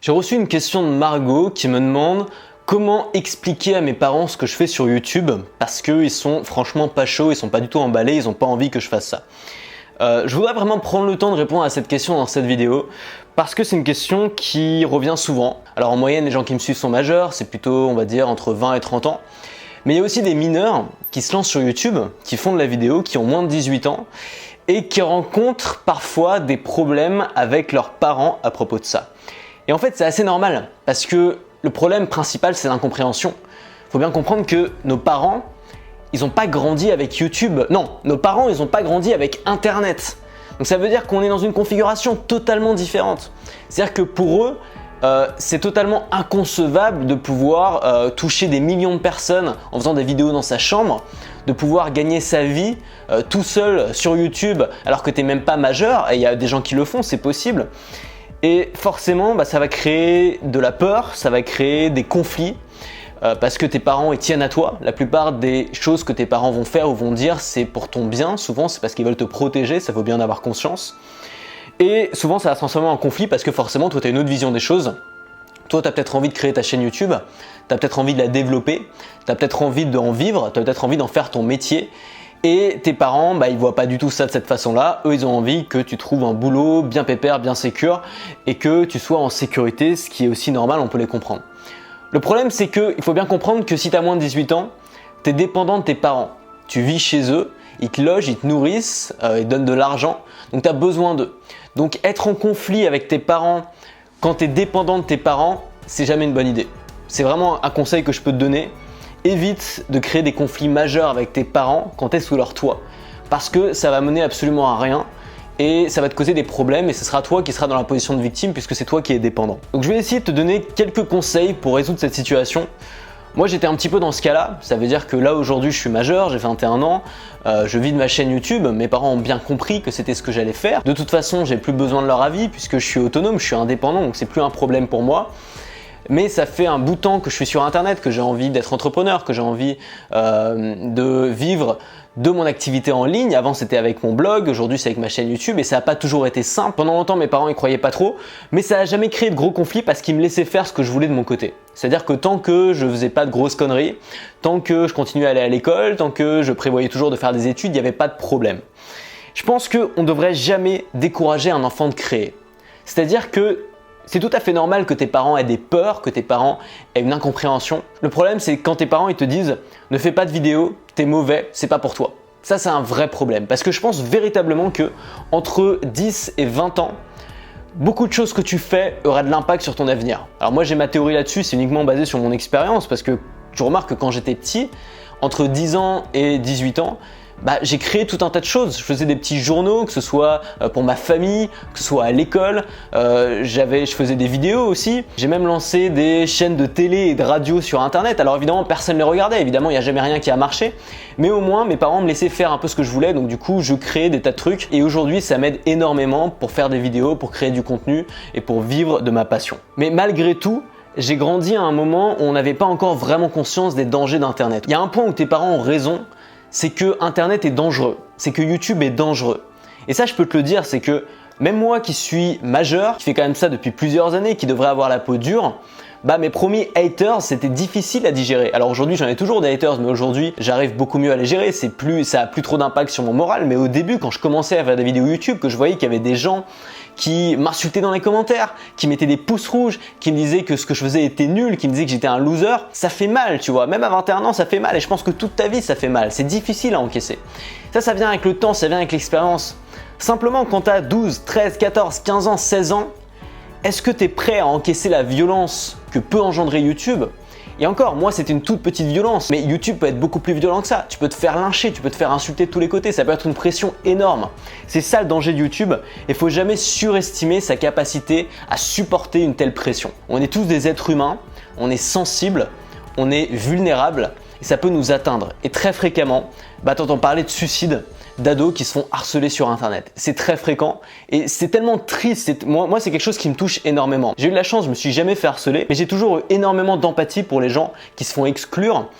J'ai reçu une question de Margot qui me demande comment expliquer à mes parents ce que je fais sur YouTube parce qu'ils sont franchement pas chauds, ils sont pas du tout emballés, ils ont pas envie que je fasse ça. Je voudrais vraiment prendre le temps de répondre à cette question dans cette vidéo parce que c'est une question qui revient souvent. Alors en moyenne, les gens qui me suivent sont majeurs, c'est plutôt on va dire entre 20 et 30 ans. Mais il y a aussi des mineurs qui se lancent sur YouTube, qui font de la vidéo, qui ont moins de 18 ans et qui rencontrent parfois des problèmes avec leurs parents à propos de ça. Et en fait, c'est assez normal parce que le problème principal, c'est l'incompréhension. Il faut bien comprendre que nos parents, ils n'ont pas grandi avec YouTube. Non, nos parents, ils n'ont pas grandi avec Internet. Donc ça veut dire qu'on est dans une configuration totalement différente. C'est-à-dire que pour eux, c'est totalement inconcevable de pouvoir toucher des millions de personnes en faisant des vidéos dans sa chambre, de pouvoir gagner sa vie tout seul sur YouTube alors que tu n'es même pas majeur. Et il y a des gens qui le font, c'est possible. Et forcément, ça va créer de la peur, ça va créer des conflits parce que tes parents ils tiennent à toi. La plupart des choses que tes parents vont faire ou vont dire, c'est pour ton bien. Souvent, c'est parce qu'ils veulent te protéger, ça faut bien en avoir conscience. Et souvent, ça va se transformer en conflit parce que forcément, toi, tu as une autre vision des choses. Toi, tu as peut-être envie de créer ta chaîne YouTube, tu as peut-être envie de la développer, tu as peut-être envie d'en vivre, tu as peut-être envie d'en faire ton métier. Et tes parents, ils voient pas du tout ça de cette façon-là. Eux, ils ont envie que tu trouves un boulot bien pépère, bien sécure et que tu sois en sécurité, ce qui est aussi normal, on peut les comprendre. Le problème, c'est qu'il faut bien comprendre que si tu as moins de 18 ans, tu es dépendant de tes parents. Tu vis chez eux, ils te logent, ils te nourrissent, ils te donnent de l'argent, donc tu as besoin d'eux. Donc être en conflit avec tes parents quand tu es dépendant de tes parents, c'est jamais une bonne idée. C'est vraiment un conseil que je peux te donner. Évite de créer des conflits majeurs avec tes parents quand tu es sous leur toit parce que ça va mener absolument à rien et ça va te causer des problèmes et ce sera toi qui seras dans la position de victime puisque c'est toi qui es dépendant. Donc je vais essayer de te donner quelques conseils pour résoudre cette situation. Moi j'étais un petit peu dans ce cas-là, ça veut dire que là aujourd'hui je suis majeur, j'ai 21 ans, je vis de ma chaîne YouTube, mes parents ont bien compris que c'était ce que j'allais faire. De toute façon j'ai plus besoin de leur avis puisque je suis autonome, je suis indépendant donc c'est plus un problème pour moi. Mais ça fait un bout de temps que je suis sur Internet, que j'ai envie d'être entrepreneur, que j'ai envie de vivre de mon activité en ligne. Avant c'était avec mon blog, aujourd'hui c'est avec ma chaîne YouTube et ça n'a pas toujours été simple. Pendant longtemps mes parents y croyaient pas trop, mais ça n'a jamais créé de gros conflits parce qu'ils me laissaient faire ce que je voulais de mon côté. C'est-à-dire que tant que je faisais pas de grosses conneries, tant que je continuais à aller à l'école, tant que je prévoyais toujours de faire des études, il n'y avait pas de problème. Je pense qu'on ne devrait jamais décourager un enfant de créer. C'est-à-dire que c'est tout à fait normal que tes parents aient des peurs, que tes parents aient une incompréhension. Le problème, c'est quand tes parents ils te disent « ne fais pas de vidéo, t'es mauvais, c'est pas pour toi ». Ça, c'est un vrai problème parce que je pense véritablement que entre 10 et 20 ans, beaucoup de choses que tu fais aura de l'impact sur ton avenir. Alors moi, j'ai ma théorie là-dessus, c'est uniquement basé sur mon expérience parce que je remarque que quand j'étais petit, entre 10 ans et 18 ans, j'ai créé tout un tas de choses. Je faisais des petits journaux, que ce soit pour ma famille, que ce soit à l'école. Je faisais des vidéos aussi. J'ai même lancé des chaînes de télé et de radio sur Internet. Alors évidemment, personne ne les regardait. Évidemment, il n'y a jamais rien qui a marché. Mais au moins, mes parents me laissaient faire un peu ce que je voulais. Donc du coup, je créais des tas de trucs. Et aujourd'hui, ça m'aide énormément pour faire des vidéos, pour créer du contenu et pour vivre de ma passion. Mais malgré tout, j'ai grandi à un moment où on n'avait pas encore vraiment conscience des dangers d'Internet. Il y a un point où tes parents ont raison. C'est que Internet est dangereux, c'est que YouTube est dangereux. Et ça, je peux te le dire, c'est que même moi qui suis majeur, qui fais quand même ça depuis plusieurs années, qui devrait avoir la peau dure, mes premiers haters, c'était difficile à digérer. Alors aujourd'hui, j'en ai toujours des haters, mais aujourd'hui, j'arrive beaucoup mieux à les gérer. Ça a plus trop d'impact sur mon moral. Mais au début, quand je commençais à faire des vidéos YouTube, que je voyais qu'il y avait des gens qui m'insultaient dans les commentaires, qui mettaient des pouces rouges, qui me disaient que ce que je faisais était nul, qui me disaient que j'étais un loser, ça fait mal, tu vois. Même à 21 ans, ça fait mal et je pense que toute ta vie, ça fait mal. C'est difficile à encaisser. Ça vient avec le temps, ça vient avec l'expérience. Simplement, quand tu as 12, 13, 14, 15 ans, 16 ans, est-ce que tu es prêt à encaisser la violence que peut engendrer YouTube ? Et encore, moi c'était une toute petite violence, mais YouTube peut être beaucoup plus violent que ça. Tu peux te faire lyncher, tu peux te faire insulter de tous les côtés, ça peut être une pression énorme. C'est ça le danger de YouTube, et il faut jamais surestimer sa capacité à supporter une telle pression. On est tous des êtres humains, on est sensibles, on est vulnérables, et ça peut nous atteindre. Et très fréquemment, t'entends parler de suicide, d'ados qui se font harceler sur Internet. C'est très fréquent et c'est tellement triste. Moi, c'est quelque chose qui me touche énormément. J'ai eu de la chance, je me suis jamais fait harceler, mais j'ai toujours eu énormément d'empathie pour les gens qui se font exclure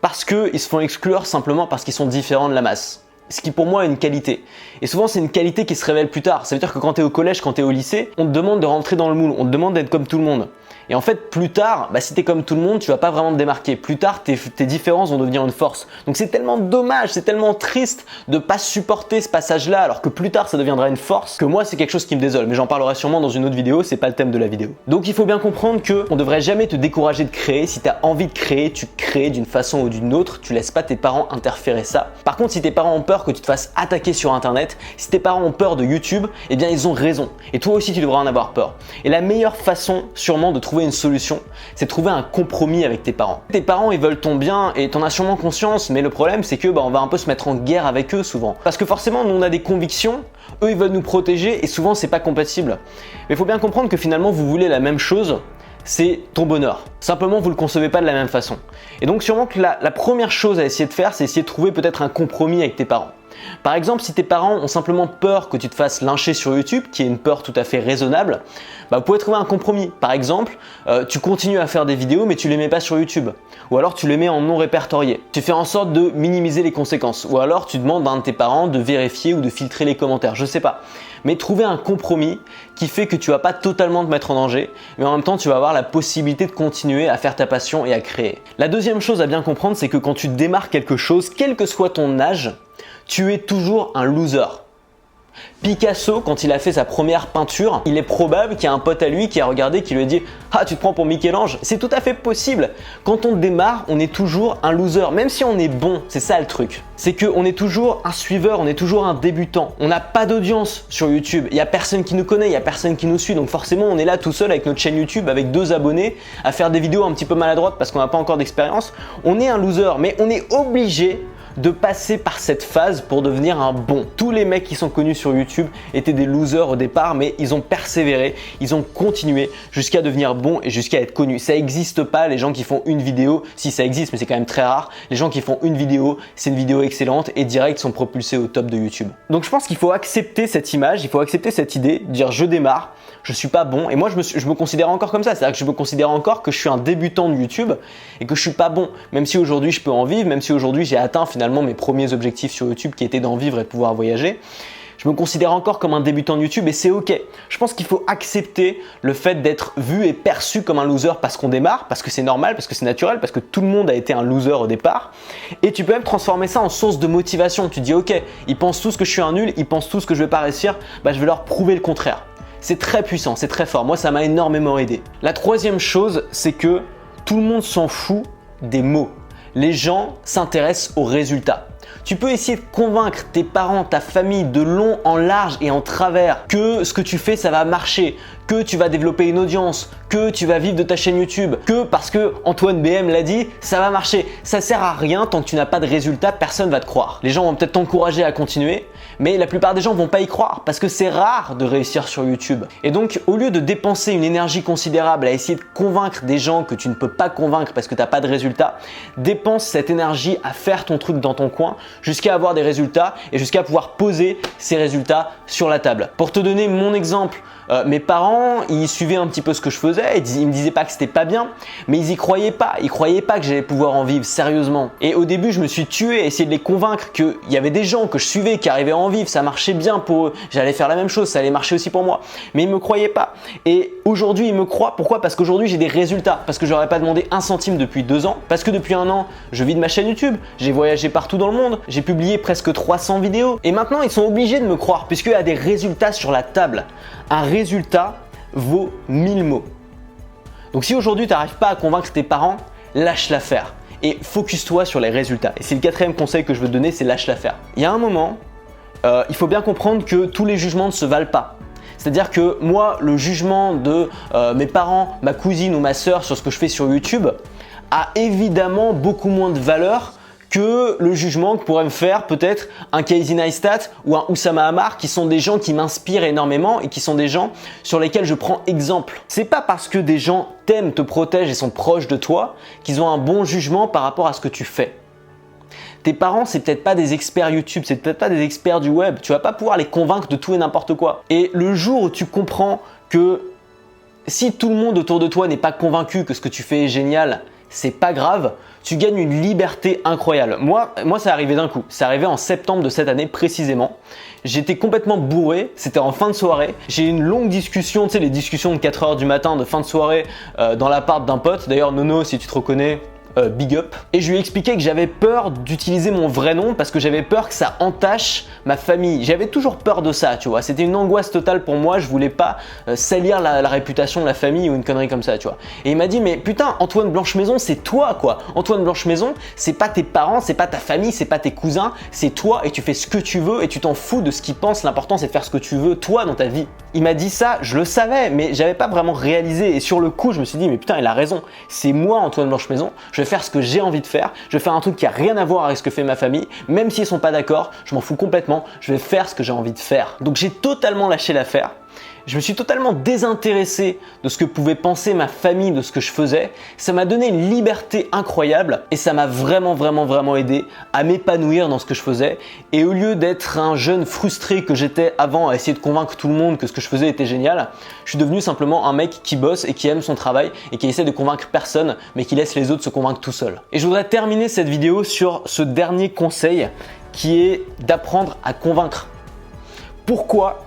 parce qu'ils se font exclure simplement parce qu'ils sont différents de la masse. ce qui pour moi est une qualité. Et souvent c'est une qualité qui se révèle plus tard. Ça veut dire que quand tu es au collège, quand tu es au lycée, on te demande de rentrer dans le moule, on te demande d'être comme tout le monde. Et en fait, plus tard, si tu es comme tout le monde, tu vas pas vraiment te démarquer. Plus tard, tes différences vont devenir une force. Donc c'est tellement dommage, c'est tellement triste de pas supporter ce passage-là, alors que plus tard, ça deviendra une force, que moi, c'est quelque chose qui me désole. Mais j'en parlerai sûrement dans une autre vidéo, c'est pas le thème de la vidéo. Donc il faut bien comprendre qu'on devrait jamais te décourager de créer. Si tu as envie de créer, tu crées d'une façon ou d'une autre. Tu laisses pas tes parents interférer ça. Par contre, si tes parents ont peur que tu te fasses attaquer sur Internet, si tes parents ont peur de YouTube, eh bien ils ont raison. Et toi aussi, tu devras en avoir peur. Et la meilleure façon, sûrement, de trouver une solution, c'est de trouver un compromis avec tes parents. Tes parents, ils veulent ton bien et t'en as sûrement conscience, mais le problème, c'est que on va un peu se mettre en guerre avec eux souvent. Parce que forcément, nous, on a des convictions, eux, ils veulent nous protéger et souvent, c'est pas compatible. Mais il faut bien comprendre que finalement, vous voulez la même chose, c'est ton bonheur. Simplement, vous le concevez pas de la même façon. Et donc, sûrement que la première chose à essayer de faire, c'est essayer de trouver peut-être un compromis avec tes parents. Par exemple, si tes parents ont simplement peur que tu te fasses lyncher sur YouTube, qui est une peur tout à fait raisonnable, vous pouvez trouver un compromis. Par exemple, tu continues à faire des vidéos mais tu les mets pas sur YouTube. Ou alors tu les mets en non répertorié. Tu fais en sorte de minimiser les conséquences. Ou alors tu demandes à un de tes parents de vérifier ou de filtrer les commentaires. Je sais pas. Mais trouver un compromis qui fait que tu vas pas totalement te mettre en danger, mais en même temps tu vas avoir la possibilité de continuer à faire ta passion et à créer. La deuxième chose à bien comprendre, c'est que quand tu démarres quelque chose, quel que soit ton âge, tu es toujours un loser. Picasso, quand il a fait sa première peinture, il est probable qu'il y a un pote à lui qui a regardé, qui lui a dit « Ah, tu te prends pour Michel-Ange ?» C'est tout à fait possible. Quand on démarre, on est toujours un loser, même si on est bon. C'est ça le truc. C'est qu'on est toujours un suiveur, on est toujours un débutant. On n'a pas d'audience sur YouTube. Il n'y a personne qui nous connaît, il n'y a personne qui nous suit. Donc forcément, on est là tout seul avec notre chaîne YouTube, avec 2 abonnés, à faire des vidéos un petit peu maladroites parce qu'on n'a pas encore d'expérience. On est un loser, mais on est obligé de passer par cette phase pour devenir un bon. Tous les mecs qui sont connus sur YouTube étaient des losers au départ, mais ils ont persévéré, ils ont continué jusqu'à devenir bons et jusqu'à être connus. Ça n'existe pas les gens qui font une vidéo, si ça existe mais c'est quand même très rare, les gens qui font une vidéo, c'est une vidéo excellente et direct sont propulsés au top de YouTube. Donc je pense qu'il faut accepter cette image, il faut accepter cette idée, dire je démarre, je suis pas bon et moi je me considère encore comme ça, c'est-à-dire que je me considère encore que je suis un débutant de YouTube et que je suis pas bon, même si aujourd'hui je peux en vivre, même si aujourd'hui j'ai atteint finalement mes premiers objectifs sur YouTube qui étaient d'en vivre et de pouvoir voyager. Je me considère encore comme un débutant de YouTube et c'est ok. Je pense qu'il faut accepter le fait d'être vu et perçu comme un loser parce qu'on démarre, parce que c'est normal, parce que c'est naturel, parce que tout le monde a été un loser au départ. Et tu peux même transformer ça en source de motivation. Tu dis ok, ils pensent tous que je suis un nul, ils pensent tous que je vais pas réussir, je vais leur prouver le contraire. C'est très puissant, c'est très fort. Moi, ça m'a énormément aidé. La troisième chose, c'est que tout le monde s'en fout des mots. Les gens s'intéressent aux résultats. Tu peux essayer de convaincre tes parents, ta famille de long en large et en travers que ce que tu fais ça va marcher, que tu vas développer une audience, que tu vas vivre de ta chaîne YouTube, que parce que Antoine BM l'a dit, ça va marcher. Ça sert à rien tant que tu n'as pas de résultat, personne va te croire. Les gens vont peut-être t'encourager à continuer, mais la plupart des gens vont pas y croire parce que c'est rare de réussir sur YouTube. Et donc au lieu de dépenser une énergie considérable à essayer de convaincre des gens que tu ne peux pas convaincre parce que tu n'as pas de résultat, dépense cette énergie à faire ton truc dans ton coin jusqu'à avoir des résultats et jusqu'à pouvoir poser ces résultats sur la table. Pour te donner mon exemple, mes parents, ils suivaient un petit peu ce que je faisais, ils me disaient pas que c'était pas bien, mais ils y croyaient pas. Ils croyaient pas que j'allais pouvoir en vivre sérieusement. Et au début, je me suis tué à essayer de les convaincre qu'il y avait des gens que je suivais qui arrivaient à en vivre, ça marchait bien pour eux, j'allais faire la même chose, ça allait marcher aussi pour moi. Mais ils me croyaient pas. Et aujourd'hui, ils me croient. Pourquoi? Parce qu'aujourd'hui, j'ai des résultats. Parce que je leur ai pas demandé un centime depuis 2 ans. Parce que depuis 1 an, je vis de ma chaîne YouTube. J'ai voyagé partout dans le monde. J'ai publié presque 300 vidéos. Et maintenant, ils sont obligés de me croire puisqu'il y a des résultats sur la table. Un résultat vaut 1000 mots. Donc si aujourd'hui tu n'arrives pas à convaincre tes parents, lâche l'affaire et focus-toi sur les résultats. Et c'est le 4e conseil que je veux te donner, c'est lâche l'affaire. Il y a un moment, il faut bien comprendre que tous les jugements ne se valent pas. C'est-à-dire que moi, le jugement de mes parents, ma cousine ou ma sœur sur ce que je fais sur YouTube a évidemment beaucoup moins de valeur que le jugement que pourrait me faire peut-être un Casey Neistat ou un Oussama Ammar, qui sont des gens qui m'inspirent énormément et qui sont des gens sur lesquels je prends exemple. C'est pas parce que des gens t'aiment, te protègent et sont proches de toi qu'ils ont un bon jugement par rapport à ce que tu fais. Tes parents, c'est peut-être pas des experts YouTube, c'est peut-être pas des experts du web. Tu vas pas pouvoir les convaincre de tout et n'importe quoi. Et le jour où tu comprends que si tout le monde autour de toi n'est pas convaincu que ce que tu fais est génial, c'est pas grave, tu gagnes une liberté incroyable. Moi, ça arrivé d'un coup. C'est arrivé en septembre de cette année précisément. J'étais complètement bourré, c'était en fin de soirée. J'ai eu une longue discussion, tu sais, les discussions de 4 h du matin de fin de soirée dans l'appart d'un pote. D'ailleurs, Nono, si tu te reconnais, big up. Et je lui ai expliqué que j'avais peur d'utiliser mon vrai nom parce que j'avais peur que ça entache ma famille. J'avais toujours peur de ça, tu vois. C'était une angoisse totale pour moi. Je voulais pas salir la réputation de la famille ou une connerie comme ça, tu vois. Et il m'a dit, mais putain, Antoine Blanchemaison, c'est toi, quoi. Antoine Blanchemaison, c'est pas tes parents, c'est pas ta famille, c'est pas tes cousins, c'est toi et tu fais ce que tu veux et tu t'en fous de ce qu'ils pensent. L'important, c'est de faire ce que tu veux, toi, dans ta vie. Il m'a dit ça, je le savais, mais j'avais pas vraiment réalisé. Et sur le coup, je me suis dit, mais putain, il a raison. C'est moi, Antoine Blanchemaison. Je vais faire ce que j'ai envie de faire. Je vais faire un truc qui a rien à voir avec ce que fait ma famille. Même s'ils sont pas d'accord, je m'en fous complètement. Je vais faire ce que j'ai envie de faire. Donc j'ai totalement lâché l'affaire. Je me suis totalement désintéressé de ce que pouvait penser ma famille de ce que je faisais. Ça m'a donné une liberté incroyable et ça m'a vraiment aidé à m'épanouir dans ce que je faisais. Et au lieu d'être un jeune frustré que j'étais avant à essayer de convaincre tout le monde que ce que je faisais était génial, je suis devenu simplement un mec qui bosse et qui aime son travail et qui essaie de convaincre personne mais qui laisse les autres se convaincre tout seul. Et je voudrais terminer cette vidéo sur ce dernier conseil qui est d'apprendre à convaincre. Pourquoi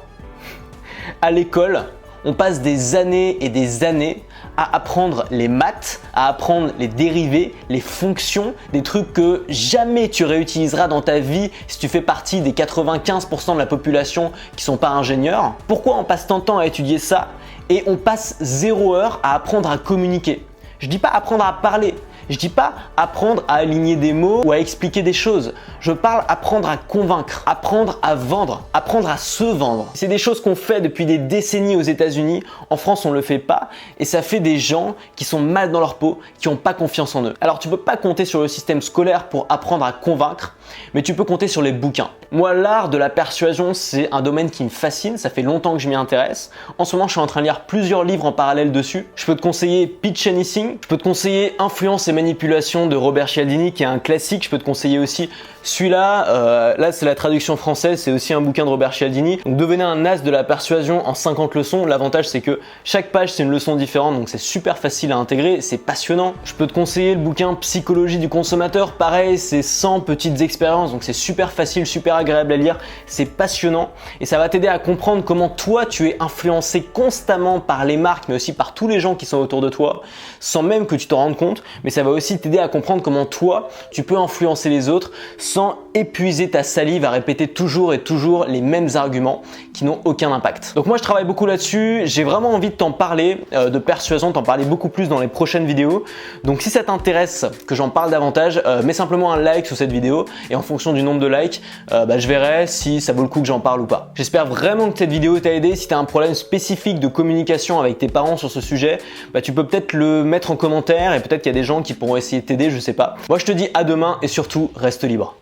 à l'école, on passe des années et des années à apprendre les maths, à apprendre les dérivés, les fonctions, des trucs que jamais tu réutiliseras dans ta vie si tu fais partie des 95% de la population qui sont pas ingénieurs. Pourquoi on passe tant de temps à étudier ça et on passe 0 heure à apprendre à communiquer? Je dis pas apprendre à parler. Je dis pas apprendre à aligner des mots ou à expliquer des choses. Je parle apprendre à convaincre, apprendre à vendre, apprendre à se vendre. C'est des choses qu'on fait depuis des décennies aux États-Unis. En France, on le fait pas et ça fait des gens qui sont mal dans leur peau, qui n'ont pas confiance en eux. Alors, tu peux pas compter sur le système scolaire pour apprendre à convaincre, mais tu peux compter sur les bouquins. Moi, l'art de la persuasion, c'est un domaine qui me fascine. Ça fait longtemps que je m'y intéresse. En ce moment, je suis en train de lire plusieurs livres en parallèle dessus. Je peux te conseiller Pitch Anything. Je peux te conseiller Influence et manipulation de Robert Cialdini, qui est un classique. Je peux te conseiller aussi celui-là. Là, c'est la traduction française. C'est aussi un bouquin de Robert Cialdini. Donc, devenez un as de la persuasion en 50 leçons. L'avantage, c'est que chaque page, c'est une leçon différente. Donc, c'est super facile à intégrer. C'est passionnant. Je peux te conseiller le bouquin Psychologie du consommateur. Pareil, c'est 100 petites expériences. Donc, c'est super facile, super agréable à lire. C'est passionnant. Et ça va t'aider à comprendre comment toi, tu es influencé constamment par les marques, mais aussi par tous les gens qui sont autour de toi, sans même que tu t'en rendes compte. Mais ça va aussi t'aider à comprendre comment toi, tu peux influencer les autres sans épuiser ta salive à répéter toujours et toujours les mêmes arguments qui n'ont aucun impact. Donc moi, je travaille beaucoup là-dessus. J'ai vraiment envie de t'en parler, de persuasion, t'en parler beaucoup plus dans les prochaines vidéos. Donc si ça t'intéresse que j'en parle davantage, mets simplement un like sous cette vidéo et en fonction du nombre de likes, je verrai si ça vaut le coup que j'en parle ou pas. J'espère vraiment que cette vidéo t'a aidé. Si tu as un problème spécifique de communication avec tes parents sur ce sujet, tu peux peut-être le mettre en commentaire et peut-être qu'il y a des gens qui pourront essayer de t'aider, je sais pas. Moi, je te dis à demain et surtout, reste libre.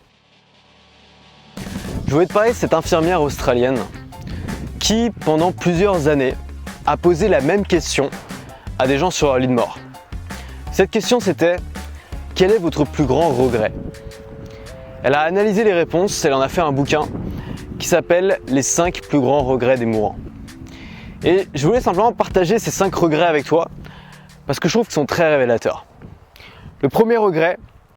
Je voulais te parler de cette infirmière australienne qui, pendant plusieurs années, a posé la même question à des gens sur leur lit de mort. Cette question, c'était « Quel est votre plus grand regret ?» Elle a analysé les réponses, elle en a fait un bouquin qui s'appelle « Les 5 plus grands regrets des mourants ». Et je voulais simplement partager ces 5 regrets avec toi parce que je trouve qu'ils sont très révélateurs. Le premier regret,